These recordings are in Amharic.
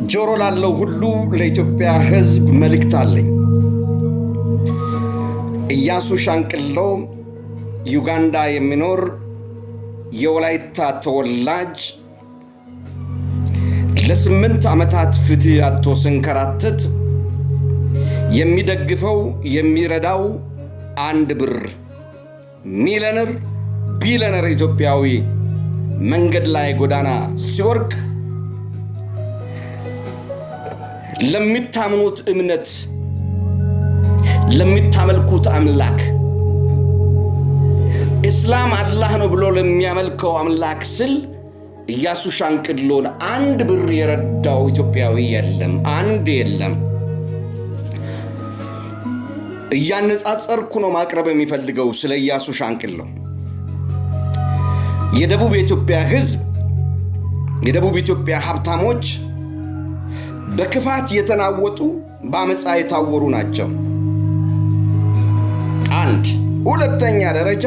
ጆሮ ላለው ሁሉ ለኢትዮጵያ ሕዝብ መልእክት አለኝ። ኢያሱ ሻንቅሎ ዩጋንዳ የሚኖር የወላይታ ተወላጅ ለ8 ዓመታት ፍትህ አጥቶ ሲንከራተት የሚደግፈው የሚረዳው አንድ ብር ሚሊዮነር ቢሊዮነር ኢትዮጵያዊ መንገድ ላይ ጎዳና ሲወርቅ ለሚታምኑት እምነት ለሚታመልኩት አምላክ እስላም አላህ ነው ብሎ ለሚያመልከው አምላክ ስል ኢያሱ ሻንቅሎን አንድ ብር የረዳው ኢትዮጵያዊ የለም፣ አንድ የለም። እያነጻጸርኩ ነው ማቅረብ የሚፈልገው ስለ ኢያሱ ሻንቅሎ። የደቡብ ኢትዮጵያ ሕዝብ የደቡብ ኢትዮጵያ ሀብታሞች በክፋት የተናወጡ በአመፃ የታወሩ ናቸው። አንድ ሁለተኛ ደረጃ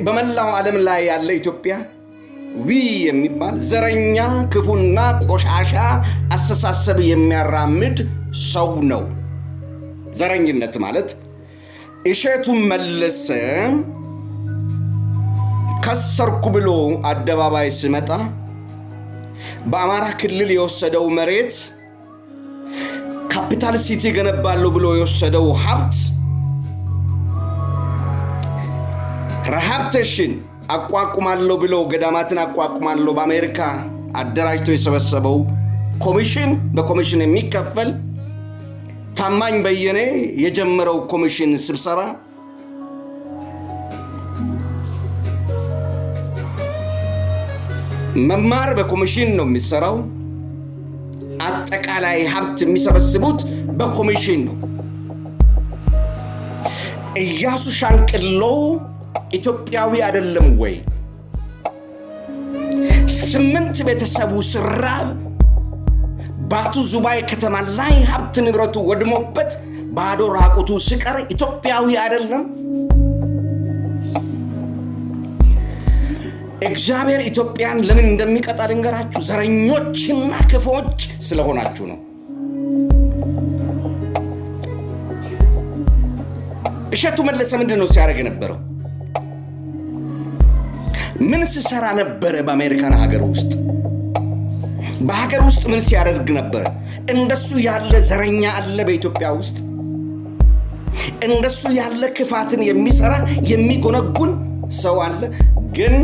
በመላው ዓለም ላይ ያለ ኢትዮጵያ የሚባል ዘረኛ ክፉና ቆሻሻ አስተሳሰብ የሚያራምድ ሰው ነው። ዘረኝነት ማለት እሸቱ መለሰ ከሰርኩ ብሎ አደባባይ ሲመጣ በአማራ ክልል የወሰደው መሬት ካፒታል ሲቲ ገነባለሁ ብሎ የወሰደው ሀብት ረሃብቴሽን አቋቁማለሁ ብሎ ገዳማትን አቋቁማለሁ በአሜሪካ አደራጅቶ የሰበሰበው ኮሚሽን በኮሚሽን የሚከፈል ታማኝ በየነ የጀመረው ኮሚሽን ስብሰባ መማር በኮሚሽን ነው የሚሰራው። አጠቃላይ ሀብት የሚሰበስቡት በኮሚሽን ነው። ኢያሱ ሻንቅሎ ኢትዮጵያዊ አይደለም ወይ? 8 ቤተሰቡ ስራብ ባቱ ዙባይ ከተማ ላይ ሀብት ንብረቱ ወድሞበት ባዶ ራቁቱ ሲቀር ኢትዮጵያዊ አይደለም? እግዚአብሔር ኢትዮጵያን ለምን እንደሚቀጣ ልንገራችሁ። ዘረኞችና ክፎች ስለሆናችሁ ነው። እሸቱ መለሰ ምንድነው ሲያደርግ ነበረው? ምን ሲሰራ ነበረ? በአሜሪካን ሀገር ውስጥ በሀገር ውስጥ ምን ሲያደርግ ነበረ? እንደሱ ያለ ዘረኛ አለ በኢትዮጵያ ውስጥ? እንደሱ ያለ ክፋትን የሚሰራ የሚጎነጉን ሰው አለ? ግን